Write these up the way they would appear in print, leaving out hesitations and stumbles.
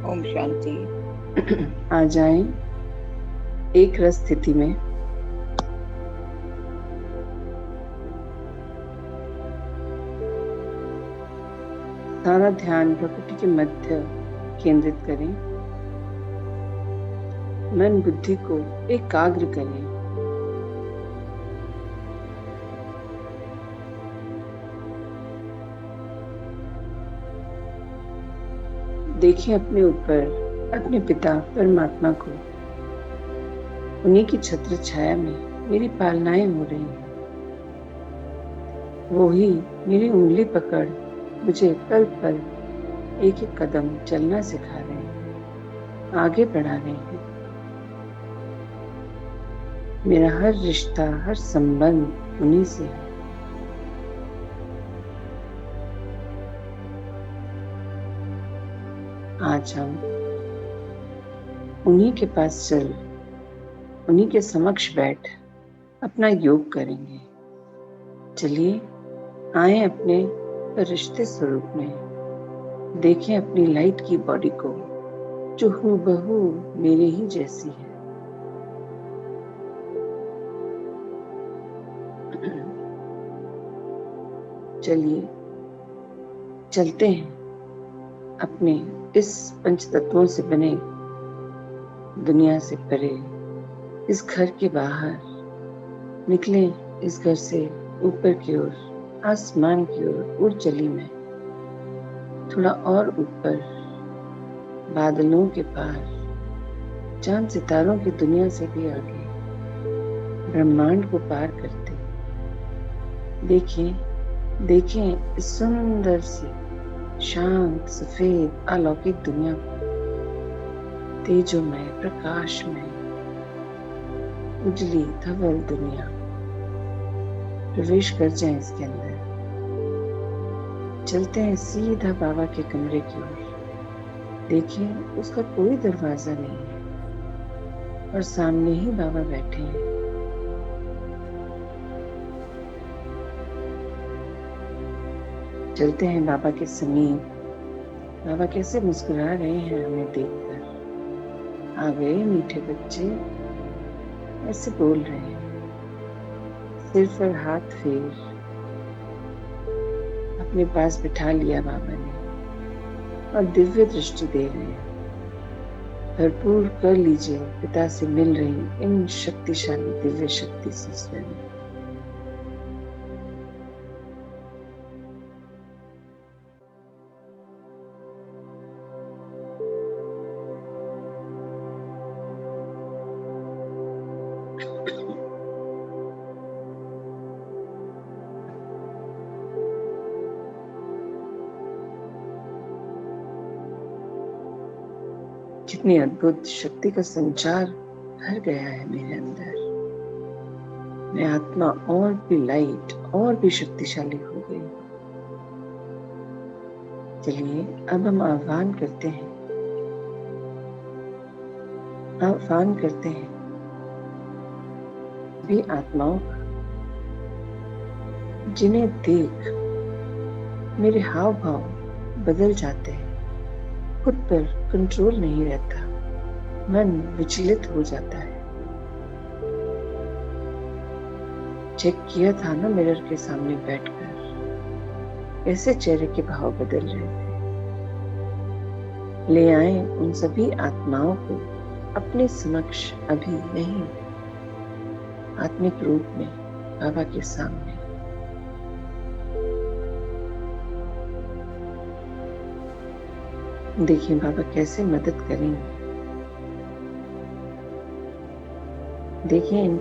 ओम शांति। आ जाएं एक रस स्थिति में। सारा ध्यान प्रकृति के मध्य केंद्रित करें। मन बुद्धि को एकाग्र करें। देखें अपने ऊपर अपने पिता परमात्मा को। उन्हीं की छत्र छाया में मेरी पालनाएं हो रही हैं। वो ही मेरी उंगली पकड़ मुझे पल पल एक एक कदम चलना सिखा रहे हैं, आगे बढ़ा रहे हैं। मेरा हर रिश्ता, हर संबंध उन्हीं से है। आज हम उन्हीं के पास चल, उन्हीं के समक्ष बैठ अपना योग करेंगे। चलिए आए अपने रिश्ते स्वरूप में। देखें अपनी लाइट की बॉडी को जो हूबहू मेरे ही जैसी है। चलिए चलते हैं अपने इस पंच तत्वों से बने दुनिया से परे, इस घर के बाहर निकले, इस घर से ऊपर की ओर, आसमान की ओर उड़ चली मैं। थोड़ा और ऊपर, बादलों के पार, चांद सितारों की दुनिया से भी आगे, ब्रह्मांड को पार करते। देखें देखें इस सुंदर सी शांत सफेद अलौकिक दुनिया को। तेजोमय प्रकाशमय उजली धवल दुनिया। प्रवेश कर जाएं इसके अंदर। चलते हैं सीधा बाबा के कमरे की ओर। देखें उसका कोई दरवाजा नहीं है और सामने ही बाबा बैठे हैं। चलते हैं बाबा के समीप। बाबा कैसे मुस्कुरा रहे हैं हमें देखकर। आ गए मीठे बच्चे, ऐसे बोल रहे हैं। सिर पर हाथ फेर अपने पास बिठा लिया बाबा ने और दिव्य दृष्टि दे रहे हैं। भरपूर कर लीजिए पिता से मिल रही इन शक्तिशाली दिव्य शक्ति से स्वयं। कितनी अद्भुत शक्ति का संचार भर गया है मेरे अंदर। मैं आत्मा और भी लाइट और भी शक्तिशाली हो गई। चलिए अब हम आह्वान करते हैं भी आत्माओं का, जिन्हें देख मेरे हाव भाव बदल जाते हैं। खुद पर कंट्रोल नहीं रहता, मन विचलित हो जाता है। चेक किया था ना मिरर के सामने बैठकर, कैसे चेहरे के भाव बदल रहे थे। ले आए उन सभी आत्माओं को अपने समक्ष, अभी नहीं, आत्मिक रूप में बाबा के सामने। देखिए बाबा कैसे मदद करेंगे। देखिए इन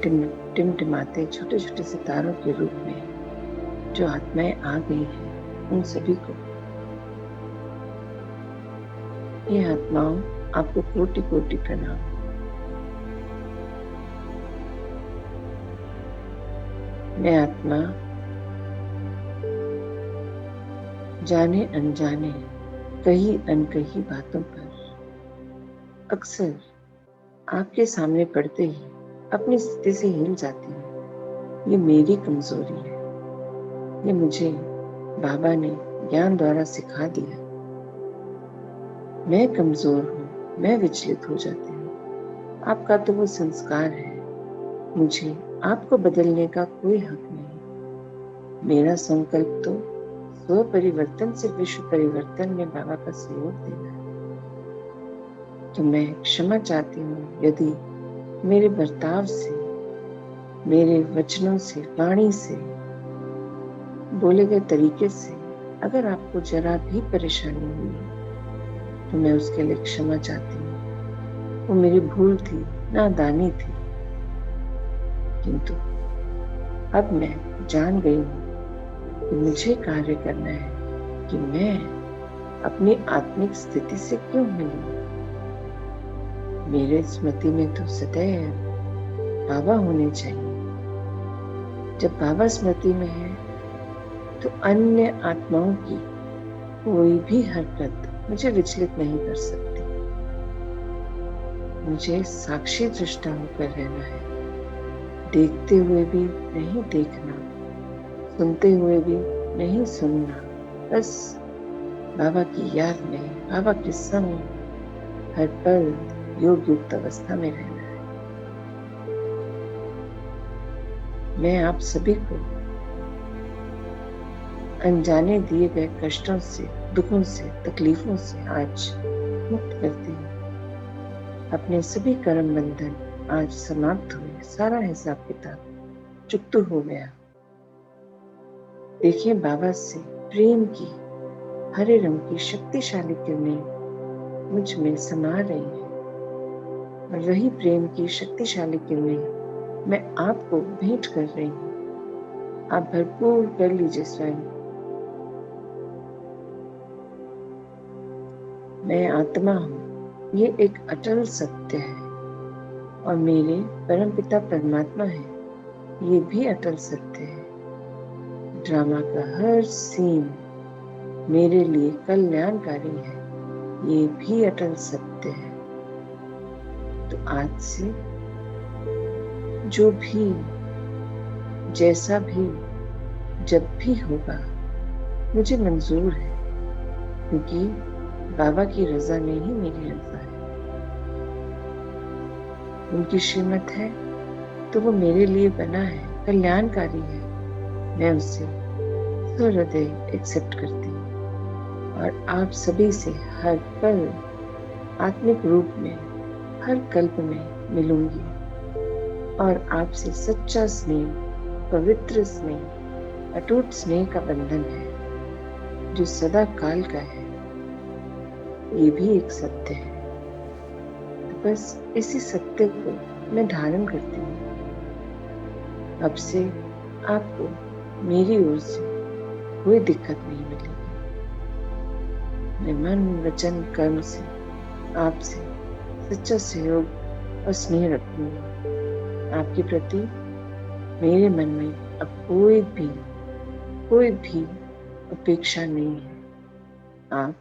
टिमटिमाते छोटे छोटे सितारों के रूप में जो आत्माएं आ गई हैं, उन सभी को। ये आत्माओं आपको कोटि कोटि प्रणाम। मैं आत्मा जाने अनजाने, कही अनकही बातों पर अक्सर आपके सामने पड़ते ही अपनी स्थिति से हिल जाती हूँ। ये मेरी कमजोरी है। ये मुझे बाबा ने ज्ञान द्वारा सिखा दिया। मैं कमजोर हूँ, मैं विचलित हो जाती हूँ। आपका तो वो संस्कार है, मुझे आपको बदलने का कोई हक नहीं। मेरा संकल्प तो स्व परिवर्तन से विश्व परिवर्तन में बाबा का सहयोग देना है। तो मैं क्षमा चाहती हूँ यदि मेरे बर्ताव से, मेरे वचनों से, वाणी से, बोले गए तरीके से अगर आपको जरा भी परेशानी हुई है तो मैं उसके लिए क्षमा चाहती हूँ। वो मेरी भूल थी, नादानी थी, किंतु अब मैं जान गई हूँ कि मुझे कार्य करना है कि मैं अपनी आत्मिक स्थिति से क्यों मिलूं। मेरे स्मृति में तो सदैव बाबा होने चाहिए। जब बाबा स्मृति में है तो अन्य आत्माओं की कोई भी हरकत मुझे विचलित नहीं कर सकती। मुझे साक्षी दृष्टा होकर रहना है, देखते हुए भी नहीं देखना, सुनते हुए भी नहीं सुनना, बस बाबा की याद में, बाबा के संग हर पल योग युक्त अवस्था में रहना है। मैं आप सभी को अनजाने दिए गए कष्टों से, दुखों से, तकलीफों से आज मुक्त करती हूँ। अपने सभी कर्म बंधन आज समाप्त हुए, सारा हिसाब किताब चुकता हो गया। देखिए बाबा से प्रेम की हरे रंग की शक्तिशाली किरणें मुझ में समा रही हैं और वही प्रेम की शक्तिशाली किरणें मैं आपको भेंट कर रही हूँ। आप भरपूर कर लीजिए स्वयं। मैं आत्मा हूँ, ये एक अटल सत्य है और मेरे परमपिता परमात्मा है, ये भी अटल सत्य है। ड्रामा का हर सीन मेरे लिए कल्याणकारी है, ये भी अटल सत्य है। तो आज से जो भी, जैसा भी, जब भी होगा मुझे मंजूर है, क्योंकि बाबा की रजा में ही मेरी रजा है। उनकी श्रीमत है तो वो मेरे लिए बना है, कल्याणकारी है। मैं उसे सहृदय एक्सेप्ट करती हूँ और आप सभी से हर पल आत्मिक रूप में, हर कल्प में मिलूंगी और आपसे सच्चा स्नेह, पवित्र स्नेह, अटूट स्नेह का बंधन है जो सदा काल का है। ये भी एक सत्य है। तो बस इसी सत्य को मैं धारण करती हूँ। अब से आपको मेरी ओर से कोई दिक्कत नहीं मिलेगी। मैं मन, वचन, कर्म से आपसे सच्चा सहयोग और स्नेह रखूंगी। आपके प्रति मेरे मन में अब कोई भी अपेक्षा नहीं है। आप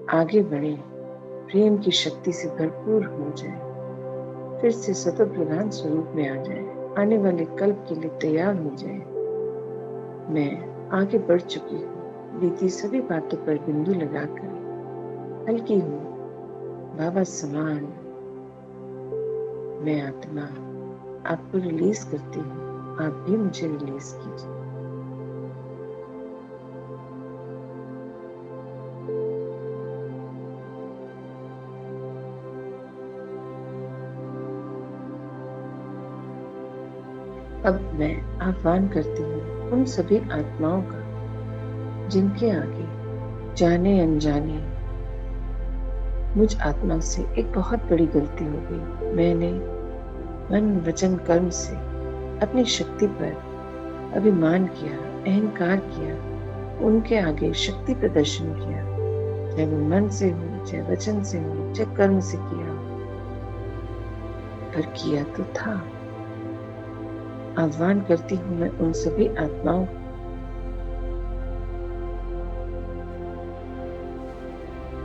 आगे बढ़े, प्रेम की शक्ति से भरपूर हो जाए, फिर से सतत प्रधान स्वरूप में आ जाए, आने वाले कल्प के लिए तैयार हो जाए। मैं आगे बढ़ चुकी हूँ, बीती सभी बातों पर बिंदु लगाकर हल्की हूँ, बाबा समान। मैं आत्मा आपको रिलीज करती हूँ, आप भी मुझे रिलीज कीजिए। अब मैं आह्वान करती हूँ उन सभी आत्माओं का जिनके आगे जाने अनजाने मुझ आत्मा से एक बहुत बड़ी गलती हो गई। मैंने मन, वचन, कर्म से अपनी शक्ति पर अभिमान किया, अहंकार किया, उनके आगे शक्ति प्रदर्शन किया, चाहे वो मन से हो, चाहे वचन से हो, चाहे कर्म से किया, पर किया तो था। आह्वान करती हूँ मैं उन सभी आत्माओं को,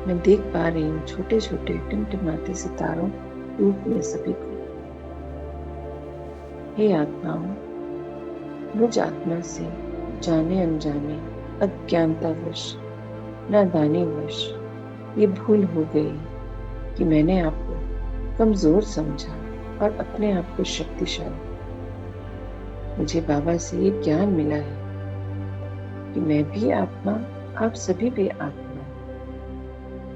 मैं देख पा रही हूँ छोटे छोटे टिमटिमाते सितारों रूप में सभी को। हे आत्माओं, मुझ आत्मा से जाने अनजाने, अज्ञानतावश, नादानीवश ये भूल हो गई कि मैंने आपको कमजोर समझा और अपने आप को शक्तिशाली। मुझे बाबा से ये ज्ञान मिला है कि मैं भी आत्मा, आप सभी भी आत्मा,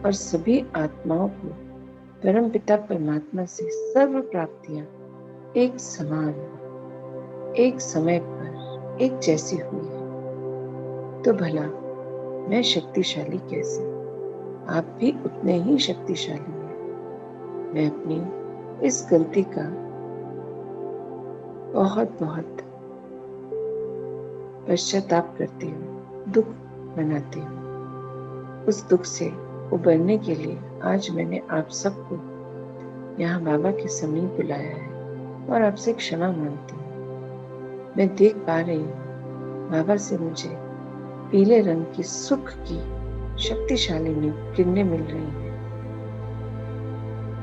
और सभी आत्माओं को परमपिता परमात्मा से सर्व प्राप्तियां एक समान, एक समय पर एक जैसी हुई है। तो भला मैं शक्तिशाली कैसे? आप भी उतने ही शक्तिशाली हैं। मैं अपनी इस गलती का बहुत बहुत पश्चाताप करती हूँ, दुख मनाती हूँ। उस दुख से उबरने के लिए आज मैंने आप सबको यहाँ बाबा के समीप बुलाया है और आपसे क्षमा मांगती हूँ। मैं देख पा रही हूँ बाबा से मुझे पीले रंग की सुख की शक्तिशाली किरणें मिल रही हैं।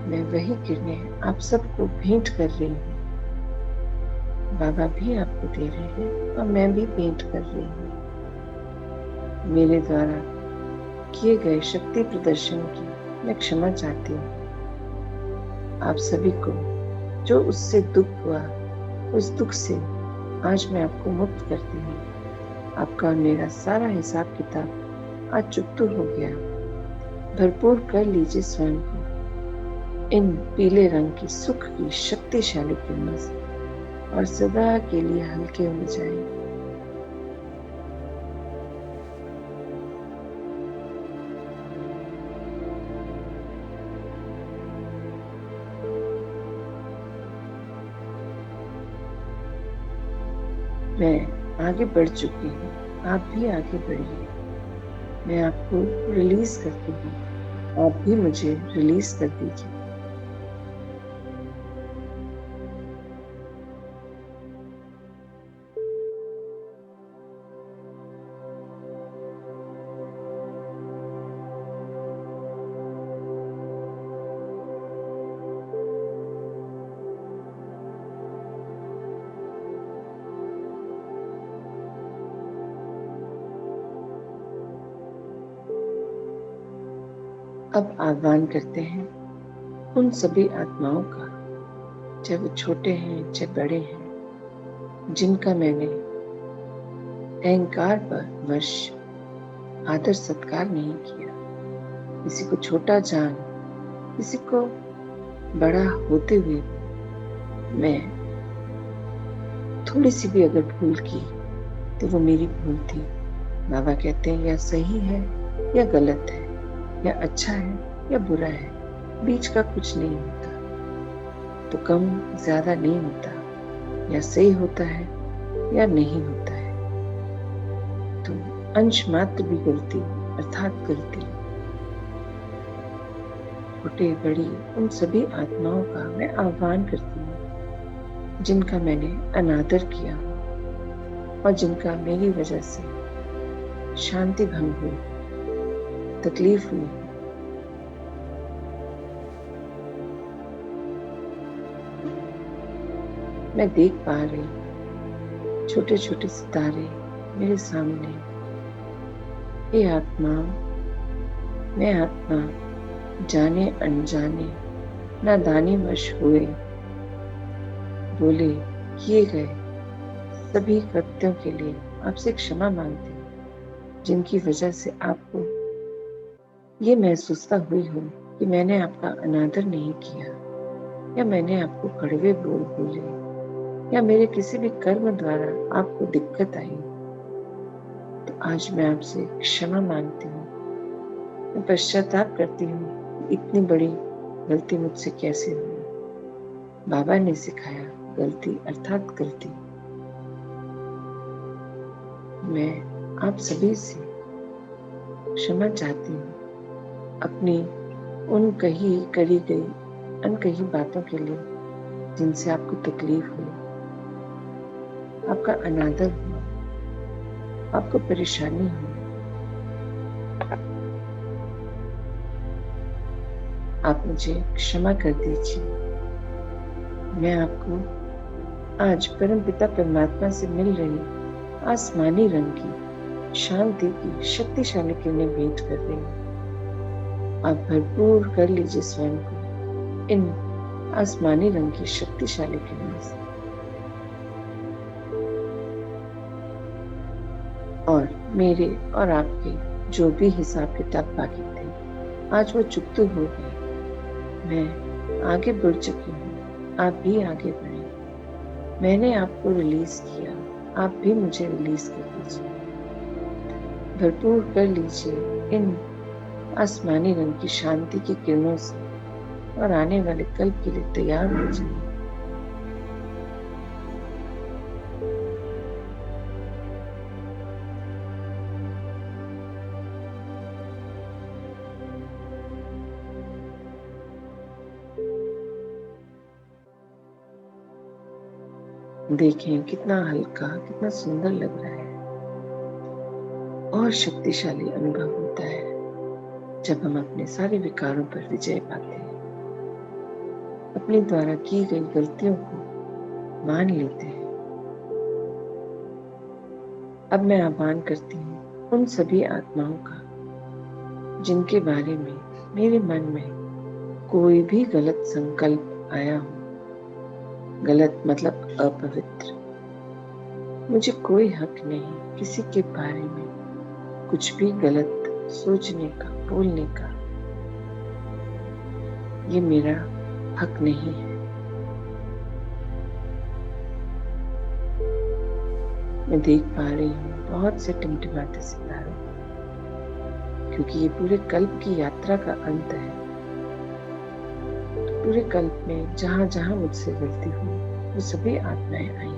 मैं वही किरणें आप सबको भेंट कर रही हूँ। बाबा भी आपको दे रहे हैं और मैं भी भेंट कर रही हूँ। मेरे द्वारा किए गए शक्ति प्रदर्शन की मैं क्षमा चाहती हूँ। आप सभी को जो उससे दुख हुआ, उस दुख से आज मैं आपको मुक्त करती हूँ। आपका और मेरा सारा हिसाब किताब आज चुकता हो गया। भरपूर कर लीजिए स्वयं को इन पीले रंग की सुख की शक्तिशाली किरणों से और सदा के लिए हल्के हो जाएं। मैं आगे बढ़ चुकी हूँ, आप भी आगे बढ़िए। मैं आपको रिलीज करती हूँ, आप भी मुझे रिलीज कर दीजिए। अब आह्वान करते हैं उन सभी आत्माओं का, चाहे वो छोटे हैं चाहे बड़े हैं, जिनका मैंने अहंकार पर वश आदर सत्कार नहीं किया। किसी को छोटा जान, किसी को बड़ा होते हुए मैं थोड़ी सी भी अगर भूल की तो वो मेरी भूल थी। बाबा कहते हैं या सही है या गलत है, या अच्छा है या बुरा है, बीच का कुछ नहीं होता। तो कम ज्यादा नहीं होता, या सही होता है या नहीं होता है। तो अंश मात्र भी गलती अर्थात गलती, छोटे बड़ी उन सभी आत्माओं का मैं आह्वान करती हूँ जिनका मैंने अनादर किया और जिनका मेरी वजह से शांति भंग हुई, तकलीफ हुई। मैं देख पा रही छोटे छोटे सितारे मेरे सामने। ये आत्मा, मैं आत्मा जाने अनजाने नादानी वश हुए बोले किए गए सभी कृत्यों के लिए आपसे क्षमा मांगती हूँ, जिनकी वजह से आपको ये महसूसता हुई हो कि मैंने आपका अनादर नहीं किया, या मैंने आपको कड़वे बोल बोले, या मेरे किसी भी कर्म द्वारा आपको दिक्कत आई। तो आज मैं आपसे क्षमा मांगती हूँ। मैं पश्चाताप करती हूँ इतनी बड़ी गलती मुझसे कैसे हुई। बाबा ने सिखाया गलती अर्थात गलती। मैं आप सभी से क्षमा चाहती हूँ अपनी उन करी गई अनकही बातों के लिए जिनसे आपको तकलीफ हुई, आपका अनादर हुआ, आपको परेशानी हुई। आप मुझे क्षमा कर दीजिए। मैं आपको आज परमपिता परमात्मा से मिल रही आसमानी रंग की शांति की शक्तिशाली किरणें भेंट कर रही हूँ। आप भरपूर कर लीजिए स्वयं को इन आसमानी रंग की शक्तिशाली किरणों से, और मेरे और आपके जो भी हिसाब किताब बाकी थे, आज वो चुकते हो गए। मैं आगे बढ़ चुकी हूँ, आप भी आगे बढ़े। मैंने आपको रिलीज किया, आप भी मुझे रिलीज कर दीजिए। भरपूर कर लीजिए इन आसमानी रंग की शांति की किरणों से, और आने वाले कल के लिए तैयार हो जाइए। देखें कितना हल्का, कितना सुंदर लग रहा है, और शक्तिशाली अनुभव होता है जब हम अपने सारे विकारों पर विजय पाते हैं, अपने द्वारा की गई गलतियों को मान लेते हैं। अब मैं आह्वान करती हूँ उन सभी आत्माओं का जिनके बारे में मेरे मन में कोई भी गलत संकल्प आया हो, गलत मतलब अपवित्र। मुझे कोई हक नहीं किसी के बारे में कुछ भी गलत सोचने का, बोलने का। ये मेरा हक नहीं है। मैं देख पा रही हूँ बहुत से टिमटिमाते सितारों, क्योंकि ये पूरे कल्प की यात्रा का अंत है। तो पूरे कल्प में जहां जहां मुझसे गलती हुई, वो सभी आत्माएं आई।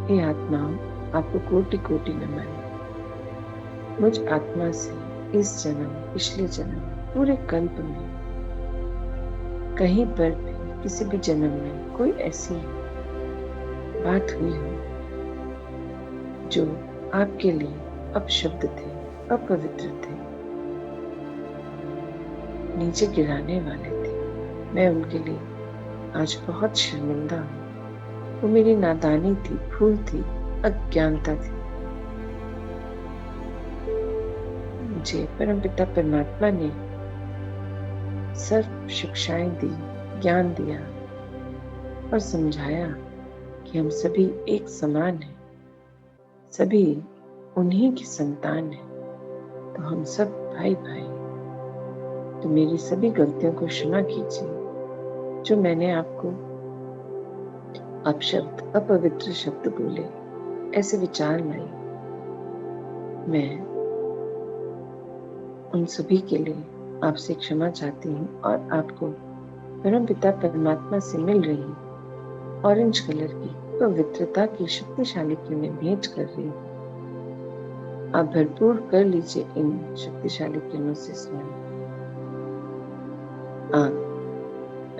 ये आत्माओं, आपको कोटि कोटि नमन। मुझ आत्मा से इस जन्म, पिछले जन्म, पूरे कल्प में कहीं पर भी किसी भी जन्म में कोई ऐसी बात हुई हो जो आपके लिए अपशब्द थे, अपवित्र थे, नीचे गिराने वाले थे, मैं उनके लिए आज बहुत शर्मिंदा हूँ। वो मेरी नादानी थी, भूल थी, अज्ञानता थी। मुझे परमपिता परमात्मा ने सर्व शिक्षाएं दी, ज्ञान दिया और समझाया कि हम सभी एक समान हैं, सभी उन्हीं की संतान हैं, तो हम सब भाई भाई। तो मेरी सभी गलतियों को क्षमा कीजिए जो मैंने आपको अपशब्द, अपवित्र शब्द बोले, ऐसे विचार लाई। मैं उन सभी के लिए आपसे क्षमा चाहती हूँ और आपको परमपिता परमात्मा से मिल रही ऑरेंज कलर की पवित्रता की शक्तिशाली किरणें भेंट कर रही हूँ। आप भरपूर कर लीजिए इन शक्तिशाली किरणों से स्वयं। आप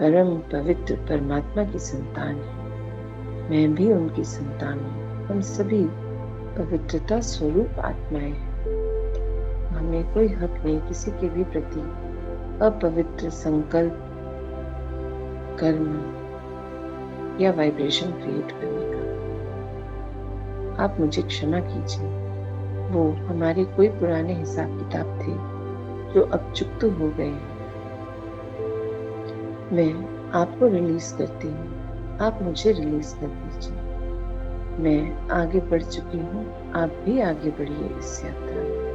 परम पवित्र परमात्मा की संतान हैं, मैं भी उनकी संतान हूँ। हम सभी पवित्रता स्वरूप आत्माएं हैं। हमें कोई हक नहीं किसी के भी प्रति अपवित्र संकल्प, कर्म या वाइब्रेशन क्रिएट करने का। आप मुझे क्षमा कीजिए। वो हमारे कोई पुराने हिसाब किताब थे जो अब चुकते हो गए हैं। मैं आपको रिलीज करती हूँ, आप मुझे रिलीज कर दीजिए। मैं आगे बढ़ चुकी हूँ, आप भी आगे बढ़िए इस यात्रा में।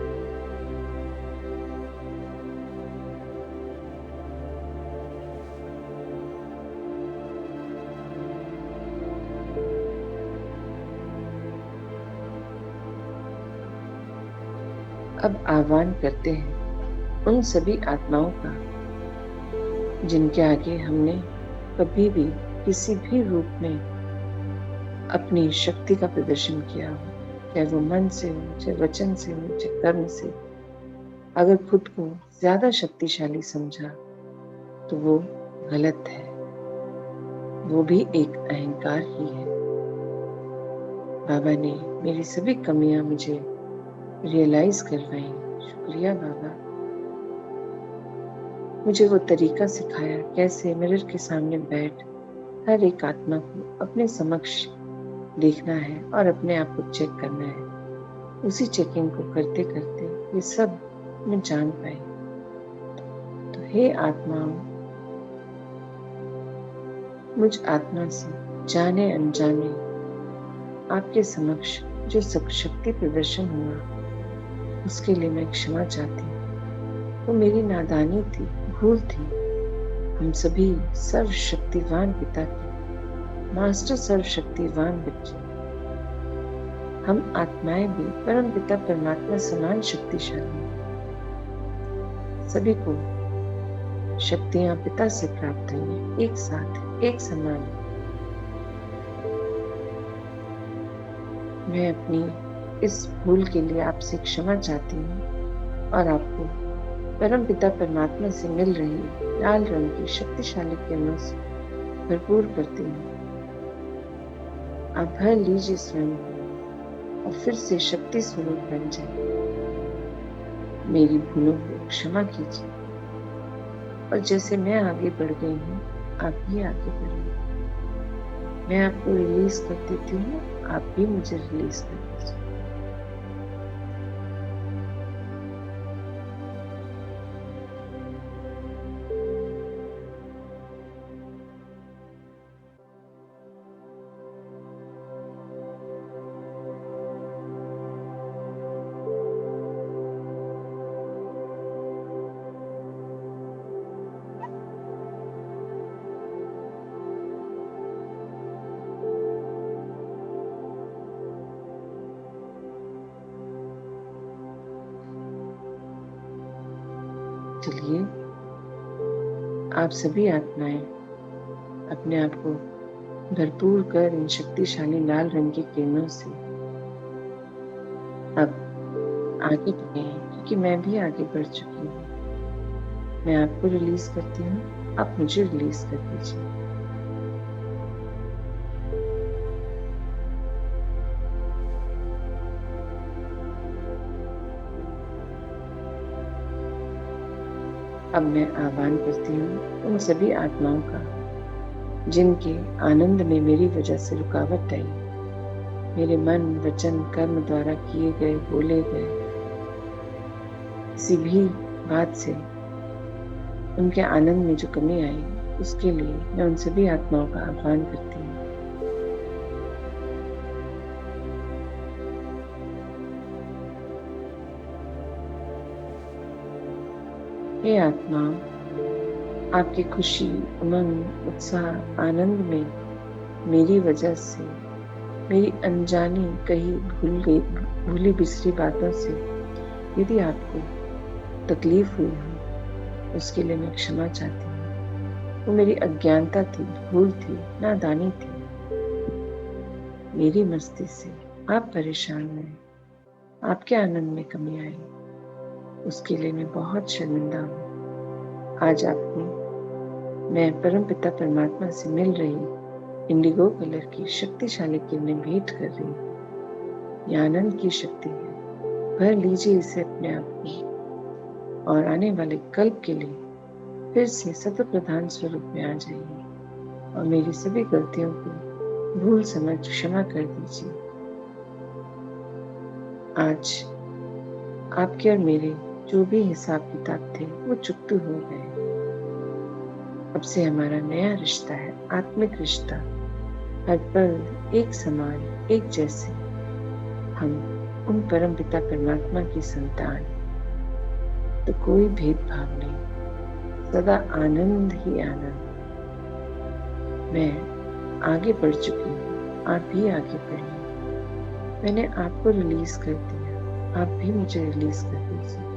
अब आह्वान करते हैं उन सभी आत्माओं का जिनके आगे हमने कभी भी किसी भी रूप में अपनी शक्ति का प्रदर्शन किया हो, चाहे वो मन से हो, चाहे वचन से हो, चाहे कर्म से। अगर खुद को ज्यादा शक्तिशाली समझा तो वो गलत है, वो भी एक अहंकार ही है। बाबा ने मेरी सभी कमियां मुझे रियलाइज करवाई। शुक्रिया बाबा। मुझे वो तरीका सिखाया कैसे मिरर के सामने बैठ हर एक आत्मा को अपने समक्ष देखना है और अपने आप को चेक करना है। उसी चेकिंग को करते करते ये सब मैं जान पाई। हे आत्माओं, मुझ आत्मा से जाने अनजाने आपके समक्ष जो शक्ति प्रदर्शन हुआ उसके लिए मैं क्षमा चाहती हूँ। वो मेरी नादानी थी, भूल थी। हम सभी सर्वशक्तिवान पिता के मास्टर सर्वशक्तिवान बच्चे, हम आत्माएं भी परम पिता परमात्मा समान शक्तिशाली हैं। सभी को शक्तियां पिता से प्राप्त हुई हैं, एक साथ, एक समान। मैं अपनी इस भूल के लिए आपसे क्षमा चाहती हूँ और आपको परम पिता परमात्मा से मिल रही लाल रंग की शक्तिशाली किरणों से भरपूर करती हूँ। आप भर लीजिए स्वयं को और फिर से शक्ति स्वरूप बन जाए। मेरी भूलों को क्षमा कीजिए और जैसे मैं आगे बढ़ गई हूँ, आप भी आगे बढ़िए। मैं आपको रिलीज कर देती हूँ, आप भी मुझे रिलीज कर दीजिए। चलिए, आप सभी आत्माएं अपने आप को भरपूर कर इन शक्तिशाली लाल रंग की किरणों से अब आगे बढ़े हैं, क्योंकि मैं भी आगे बढ़ चुकी हूँ। मैं आपको रिलीज करती हूँ, आप मुझे रिलीज कर दीजिए। अब मैं आह्वान करती हूँ उन सभी आत्माओं का जिनके आनंद में मेरी वजह से रुकावट आई, मेरे मन, वचन, कर्म द्वारा किए गए, बोले गए किसी भी बात से उनके आनंद में जो कमी आई, उसके लिए मैं उन सभी आत्माओं का आह्वान करती हूँ। हे आत्माओं, आपकी खुशी, उमंग, उत्साह, आनंद में मेरी वजह से, मेरी अनजानी कहीं भूली बिसरी बातों से यदि आपको तकलीफ हुई हो, उसके लिए मैं क्षमा चाहती हूँ। वो मेरी अज्ञानता थी, भूल थी, नादानी थी। मेरी मस्ती से आप परेशान हुए, आपके आनंद में कमी आई, उसके लिए मैं बहुत शर्मिंदा हूँ। आज आपको मैं परम पिता परमात्मा से मिल रही इंडिगो कलर की शक्तिशाली किरणें भेंट कर रही हूँ। यह आनंद की शक्ति है, भर लीजिए इसे अपने आप को और आने वाले कल्प के लिए फिर से सत्व प्रधान स्वरूप में आ जाइए और मेरी सभी गलतियों को भूल समझ क्षमा कर दीजिए। आज आपके और मेरे जो भी हिसाब किताब थे वो चुकते हो गए। अब से हमारा नया रिश्ता है, आत्मिक रिश्ता, हर पल एक समान, एक जैसे। हम उन परम पिता परमात्मा की संतान, तो कोई भेदभाव नहीं, सदा आनंद ही आनंद। मैं आगे बढ़ चुकी हूँ, आप भी आगे बढ़िए। मैंने आपको रिलीज कर दिया, आप भी मुझे रिलीज कर दीजिए।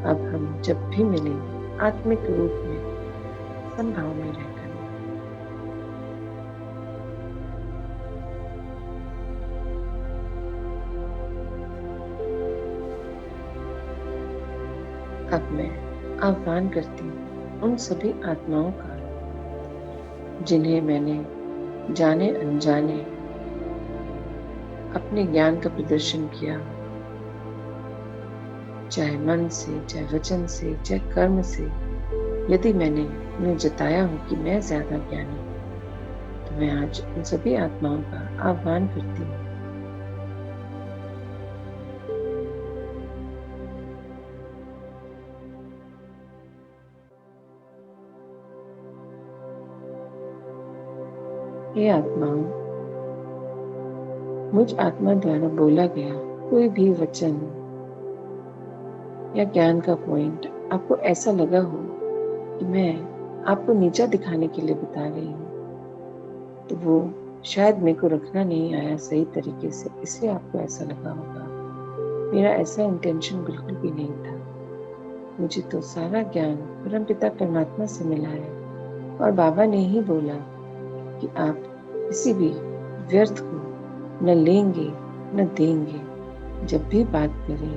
अब हम जब भी मिलेंगे आत्मिक रूप में, संभाव में रहकर। अब मैं आह्वान करती हूँ उन सभी आत्माओं का जिन्हें मैंने जाने अनजाने अपने ज्ञान का प्रदर्शन किया, चाहे मन से, चाहे वचन से, चाहे कर्म से। यदि मैंने उन्हें जताया हो कि मैं ज्यादा ज्ञानी, तो मैं आज उन सभी आत्माओं का आह्वान करती हूँ। हे आत्माओं, मुझ आत्मा द्वारा बोला गया कोई भी वचन या ज्ञान का पॉइंट आपको ऐसा लगा हो कि मैं आपको नीचा दिखाने के लिए बता रही हूँ, तो वो शायद मेरे को रखना नहीं आया सही तरीके से, इसलिए आपको ऐसा लगा होगा। मेरा ऐसा इंटेंशन बिल्कुल भी नहीं था। मुझे तो सारा ज्ञान परमपिता परमात्मा से मिला है और बाबा ने ही बोला कि आप किसी भी व्यर्थ को न लेंगे न देंगे। जब भी बात करें,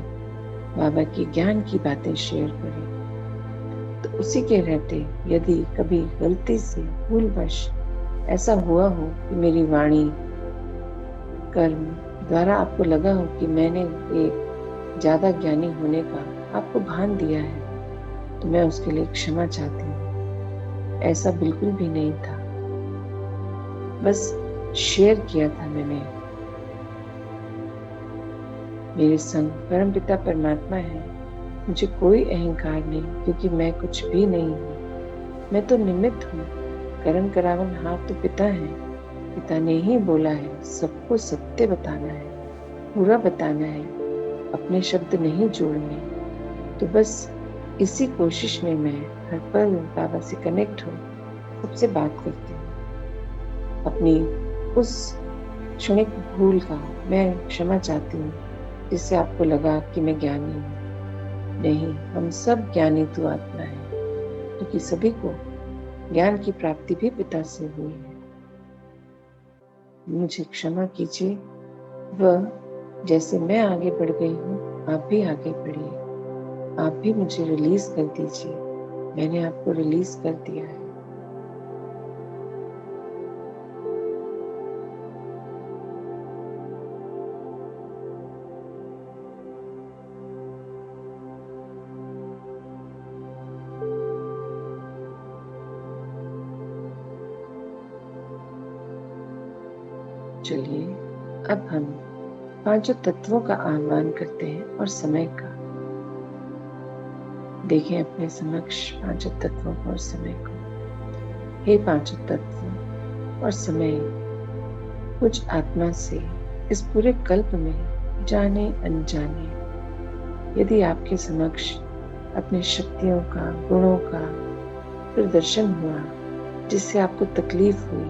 बाबा की ज्ञान की बातें शेयर करें। तो उसी के रहते यदि कभी गलती से भूलवश ऐसा हुआ हो कि मेरी वाणी कर्म द्वारा आपको लगा हो कि मैंने एक ज्यादा ज्ञानी होने का आपको भान दिया है, तो मैं उसके लिए क्षमा चाहती हूँ। ऐसा बिल्कुल भी नहीं था, बस शेयर किया था मैंने। मेरे संग परमपिता परमात्मा है, मुझे कोई अहंकार नहीं, क्योंकि मैं कुछ भी नहीं हूँ। मैं तो निमित्त हूँ। कर्म करावन हाथ तो पिता है। पिता ने ही बोला है सबको सत्य बताना है, पूरा बताना है, अपने शब्द नहीं जोड़ने। तो बस इसी कोशिश में मैं हर पल बाबा से कनेक्ट हो सबसे बात करती हूँ। अपनी उस क्षणिक भूल का मैं क्षमा चाहती हूँ, जिससे आपको लगा कि मैं ज्ञानी हूँ। नहीं, हम सब ज्ञानी तो आत्मा है, क्योंकि सभी को ज्ञान की प्राप्ति भी पिता से हुई है। मुझे क्षमा कीजिए। वह जैसे मैं आगे बढ़ गई हूँ, आप भी आगे बढ़िए। आप भी मुझे रिलीज कर दीजिए। मैंने आपको रिलीज कर दिया है। चलिए, अब हम पांचों तत्वों का आह्वान करते हैं और समय का। देखें अपने समक्ष पांचों तत्वों को और समय को। हे पांचों तत्व और समय, कुछ आत्मा से इस पूरे कल्प में जाने अनजाने यदि आपके समक्ष अपनी शक्तियों का, गुणों का प्रदर्शन हुआ, जिससे आपको तकलीफ हुई,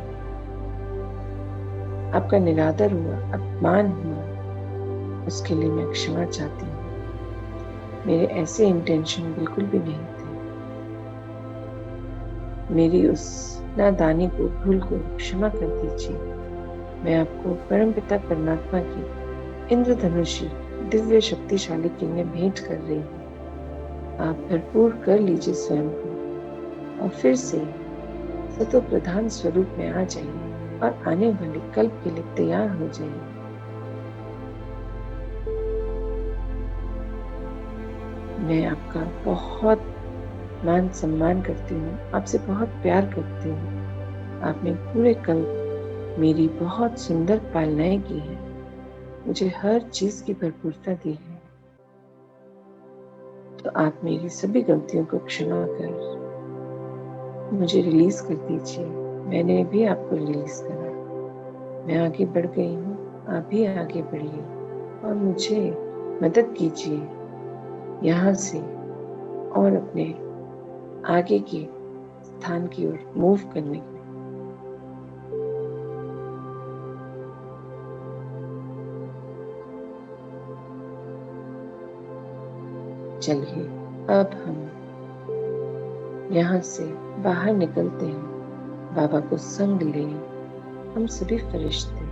आपका निरादर हुआ, अपमान हुआ, उसके लिए मैं क्षमा चाहती हूँ। मेरे ऐसे इंटेंशन बिल्कुल भी नहीं थे। मेरी उस नादानी को, भूल को क्षमा कर दीजिए। मैं आपको परमपिता परमात्मा की इंद्रधनुषी दिव्य शक्तिशाली किरणें भेंट कर रही हूँ। आप भरपूर कर लीजिए स्वयं को और फिर से सतो प्रधान स्वरूप में आ जाइए और आने वाले कल्प के लिए तैयार हो जाइए। मैं आपका बहुत मान सम्मान करती हूँ, आपसे बहुत प्यार करती हूँ। आपने पूरे कल्प मेरी बहुत सुंदर पालनाएं की है, मुझे हर चीज की भरपूरता दी है। तो आप मेरी सभी गलतियों को क्षमा कर मुझे रिलीज कर दीजिए। मैंने भी आपको रिलीज करा। मैं आगे बढ़ गई हूँ, आप भी आगे बढ़िए और मुझे मदद कीजिए यहाँ से और अपने आगे के स्थान की ओर मूव करने के लिए। चलिए, अब हम यहाँ से बाहर निकलते हैं। बाबा को संग ले हम सभी फरिश्ते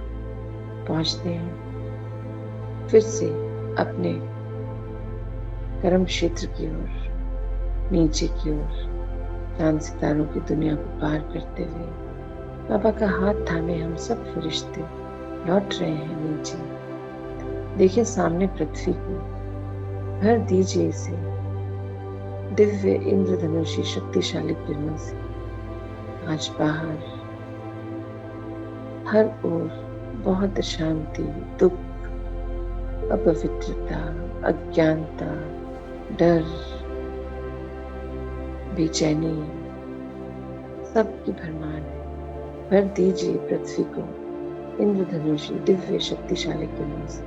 पहुंचते हैं फिर से अपने कर्म क्षेत्र की ओर, नीचे की ओर, चांद सितारों की दुनिया को पार करते हुए बाबा का हाथ थामे हम सब फरिश्ते लौट रहे हैं नीचे। देखिए सामने पृथ्वी को, भर दीजिए इसे दिव्य इंद्रधनुषी शक्तिशाली किरणों से। आज बाहर हर ओर बहुत शांति, दुख, अपवित्रता, अज्ञानता, डर, बेचैनी सबकी भरमार है। भर दीजिए पृथ्वी को इंद्रधनुषी दिव्य शक्तिशाली किरणों से।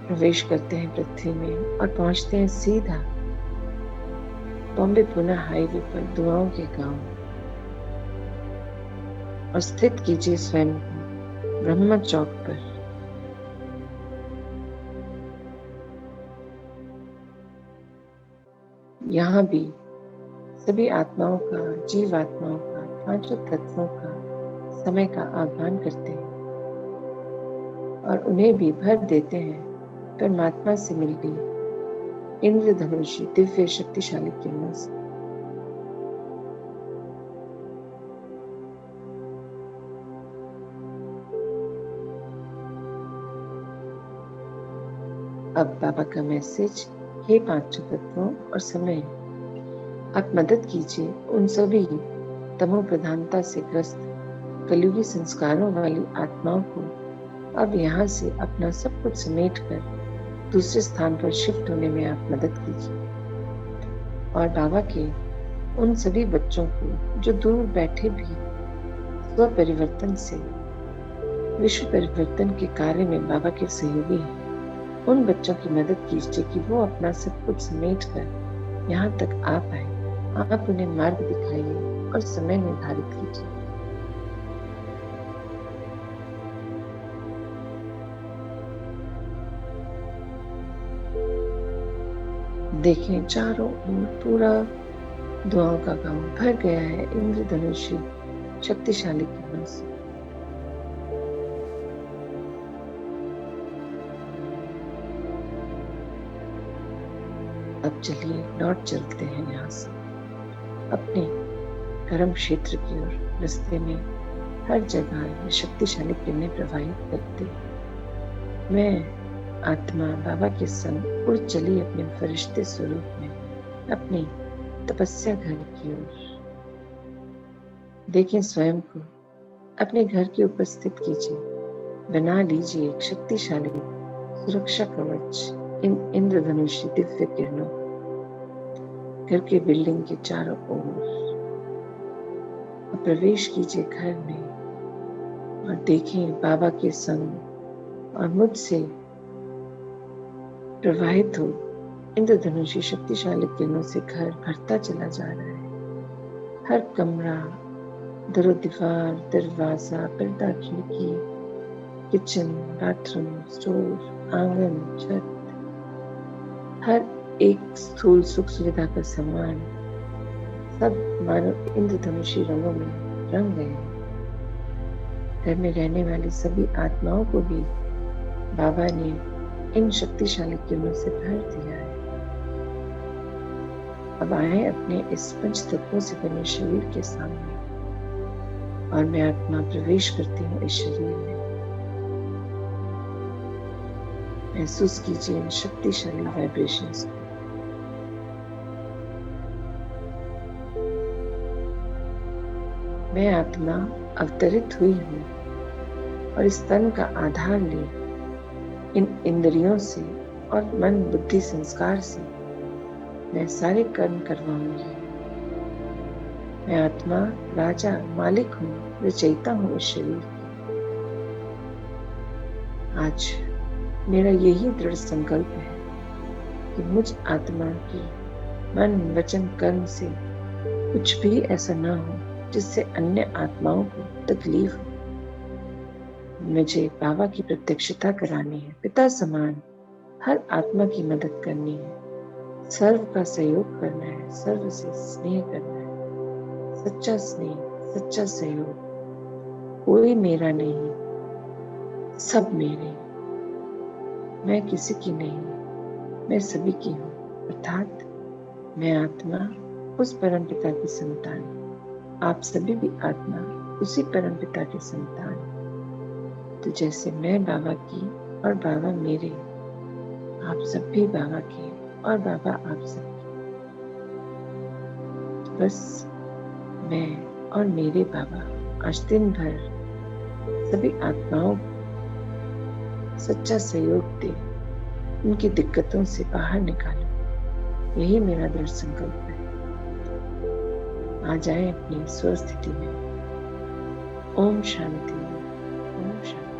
प्रवेश करते हैं पृथ्वी में और पहुंचते हैं सीधा बॉम्बे पुणे हाईवे पर दुआओं के गांव और स्थित कीजिए स्वयं को ब्रह्मा चौक पर। यहाँ भी सभी आत्माओं का, जीवात्माओं का, पांचों तत्वों का समय का आह्वान करते हैं और उन्हें भी भर देते हैं परमात्मा से मिलती इंद्रधनुषी दिव्य शक्तिशाली किरणों से। अब बाबा का मैसेज, हे पांचों तत्वों और समय, आप मदद कीजिए उन सभी तमो प्रधानता से ग्रस्त कलयुगी संस्कारों वाली आत्माओं को अब यहाँ से अपना सब कुछ समेट कर दूसरे स्थान पर शिफ्ट होने में आप मदद कीजिए। और बाबा के उन सभी बच्चों को जो दूर बैठे भी स्व परिवर्तन से विश्व परिवर्तन के कार्य में बाबा के सहयोगी हैं, उन बच्चों की मदद कीजिए कि वो अपना सब कुछ समेट कर यहाँ तक आ पाए। आप उन्हें मार्ग दिखाइए और समय निर्धारित कीजिए। देखें चारों ओर पूरा दुआओं का गांव भर गया है इंद्रधनुषी शक्तिशाली किरणों से। अब चलिए लौट चलते हैं यहाँ से अपने कर्म क्षेत्र की ओर। रास्ते में हर जगह ये शक्तिशाली किरणें प्रवाहित करते मैं आत्मा बाबा के संग उड़ चली अपने फरिश्ते स्वरूप में अपनी तपस्या घर की ओर। देखें स्वयं को अपने घर के ऊपर स्थित कीजिए, बना लीजिए एक शक्तिशाली सुरक्षा कवच इन इंद्रधनुषी दिव्य किरणों घर के बिल्डिंग के चारों ओर। प्रवेश कीजिए घर में और देखें बाबा के संग और मुझसे प्रवाहित हो इंद्रधनुषी शक्तिशाली किरणों से घर भरता चला जा रहा है। हर कमरा, दरो दीवार, दरवाजा, पर्दा, खिड़की, किचन, बाथरूम, स्टोर, आंगन, छत, हर एक स्थूल सुख सुविधा का सामान सब मानो इंद्रधनुषी रंगों में रंग गए। घर में रहने वाली सभी आत्माओं को भी बाबा ने इन शक्तिशाली किरणों से भर दिया है। अब आए अपने इस पंच तत्वों से बने शरीर के सामने और मैं आत्मा प्रवेश करती हूँ इस शरीर में। महसूस कीजिए इन शक्तिशाली वाइब्रेशंस को। मैं आत्मा अवतरित हुई हूँ और इस तन का आधार ले इन इंद्रियों से और मन, बुद्धि, संस्कार से मैं सारे कर्म करवाऊंगी। मैं आत्मा राजा, मालिक हूँ, रचयिता हूँ इस शरीर की। आज मेरा यही दृढ़ संकल्प है कि मुझ आत्मा की मन, वचन, कर्म से कुछ भी ऐसा ना हो जिससे अन्य आत्माओं को तकलीफ हो। मुझे बाबा की प्रत्यक्षता करानी है, पिता समान हर आत्मा की मदद करनी है, सर्व का सहयोग करना है, सर्व से स्नेह करना है, सच्चा स्नेह, सच्चा सहयोग। कोई मेरा नहीं, सब मेरे। मैं किसी की नहीं, मैं सभी की हूँ। अर्थात मैं आत्मा उस परम पिता की संतान, आप सभी भी आत्मा उसी परम पिता की संतान। तो जैसे मैं बाबा की और बाबा मेरे, आप सब भी बाबा के और बाबा आप सबके। तो बस मैं और मेरे बाबा आज दिन भर सभी आत्माओं को सच्चा सहयोग दे, उनकी दिक्कतों से बाहर निकालो। यही मेरा दृढ़ संकल्प है। आ जाए अपनी स्वस्थिति में। ओम शांति, ओम शांति।